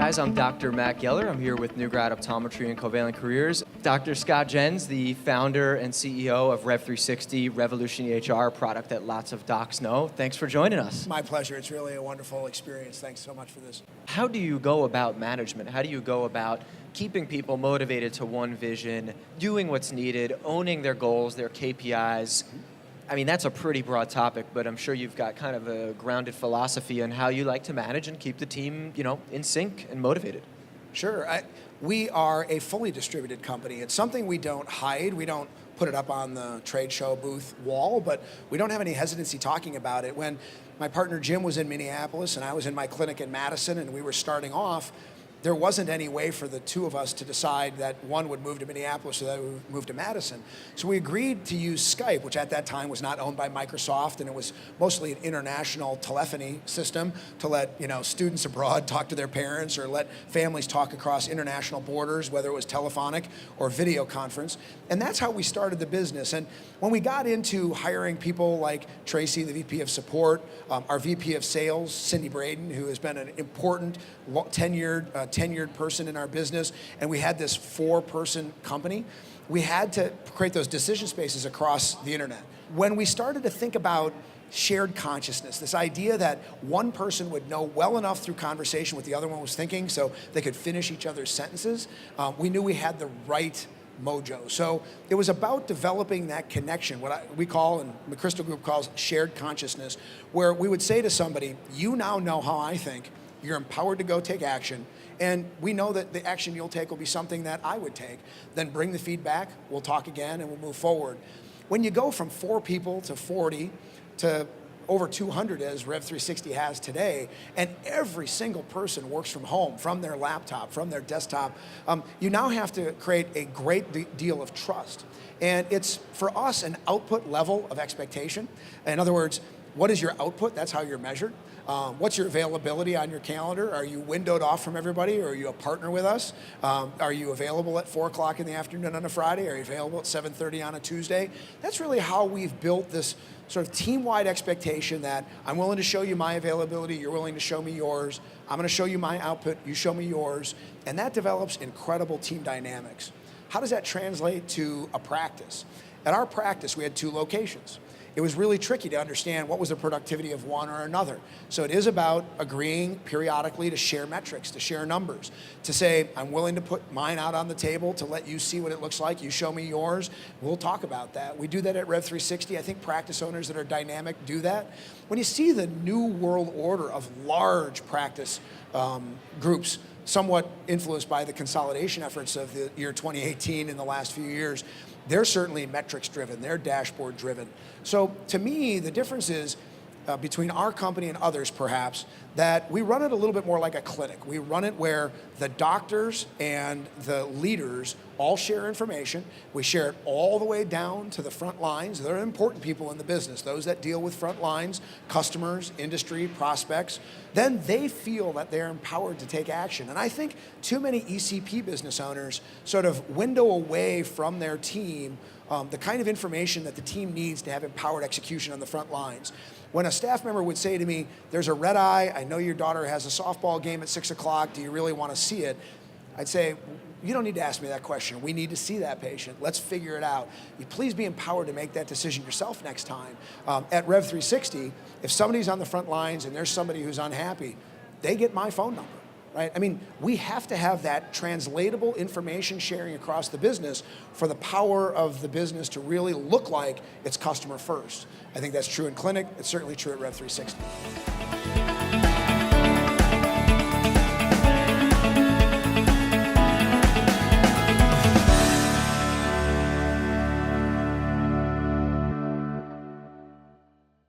guys, I'm Dr. Matt Geller. I'm here with new grad Optometry and Covalent Careers. Dr. Scott Jens, the founder and CEO of Rev360, Revolution EHR, product that lots of docs know. Thanks for joining us. My pleasure. It's really a wonderful experience. Thanks so much for this. How do you go about management? How do you go about keeping people motivated to one vision, doing what's needed, owning their goals, their KPIs? I mean, that's a pretty broad topic, but I'm sure you've got kind of a grounded philosophy on how you like to manage and keep the team, in sync and motivated. Sure. We are a fully distributed company. It's something we don't hide. We don't put it up on the trade show booth wall, but we don't have any hesitancy talking about it. When my partner Jim was in Minneapolis and I was in my clinic in Madison and we were starting off, there wasn't any way for the two of us to decide that one would move to Minneapolis or that would move to Madison. So we agreed to use Skype, which at that time was not owned by Microsoft, and it was mostly an international telephony system to let students abroad talk to their parents or let families talk across international borders, whether it was telephonic or video conference. And that's how we started the business. And when we got into hiring people like Tracy, the VP of Support, our VP of Sales, Cindy Braden, who has been an important tenured person in our business, and we had this 4-person company, we had to create those decision spaces across the internet. When we started to think about shared consciousness, this idea that one person would know well enough through conversation what the other one was thinking so they could finish each other's sentences, we knew we had the right mojo. So it was about developing that connection, what we call, and the Crystal Group calls, shared consciousness, where we would say to somebody, you now know how I think, you're empowered to go take action, and we know that the action you'll take will be something that I would take. Then bring the feedback, we'll talk again, and we'll move forward. When you go from 4 people to 40 to over 200 as Rev360 has today, and every single person works from home, from their laptop, from their desktop, you now have to create a great deal of trust. And it's, for us, an output level of expectation. In other words, what is your output? That's how you're measured. What's your availability on your calendar? Are you windowed off from everybody, or are you a partner with us? Are you available at 4 o'clock in the afternoon on a Friday? Are you available at 7:30 on a Tuesday? That's really how we've built this sort of team-wide expectation that I'm willing to show you my availability, you're willing to show me yours, I'm gonna show you my output, you show me yours, and that develops incredible team dynamics. How does that translate to a practice? At our practice, we had 2 locations. It was really tricky to understand what was the productivity of one or another. So it is about agreeing periodically to share metrics, to share numbers, to say, I'm willing to put mine out on the table to let you see what it looks like, you show me yours, we'll talk about that. We do that at Rev360. I think practice owners that are dynamic do that. When you see the new world order of large practice groups, somewhat influenced by the consolidation efforts of the year 2018 in the last few years, they're certainly metrics driven, they're dashboard driven. So to me, the difference is between our company and others perhaps, that we run it a little bit more like a clinic. We run it where the doctors and the leaders all share information. We share it all the way down to the front lines. They're important people in the business, those that deal with front lines, customers, industry, prospects. Then they feel that they're empowered to take action. And I think too many ECP business owners sort of window away from their team the kind of information that the team needs to have empowered execution on the front lines. When a staff member would say to me, there's a red eye, I know your daughter has a softball game at 6 o'clock, do you really want to see it? I'd say, you don't need to ask me that question. We need to see that patient. Let's figure it out. You please be empowered to make that decision yourself next time. At Rev360, if somebody's on the front lines and there's somebody who's unhappy, they get my phone number. Right? I mean, we have to have that translatable information sharing across the business for the power of the business to really look like it's customer first. I think that's true in clinic. It's certainly true at Rev360.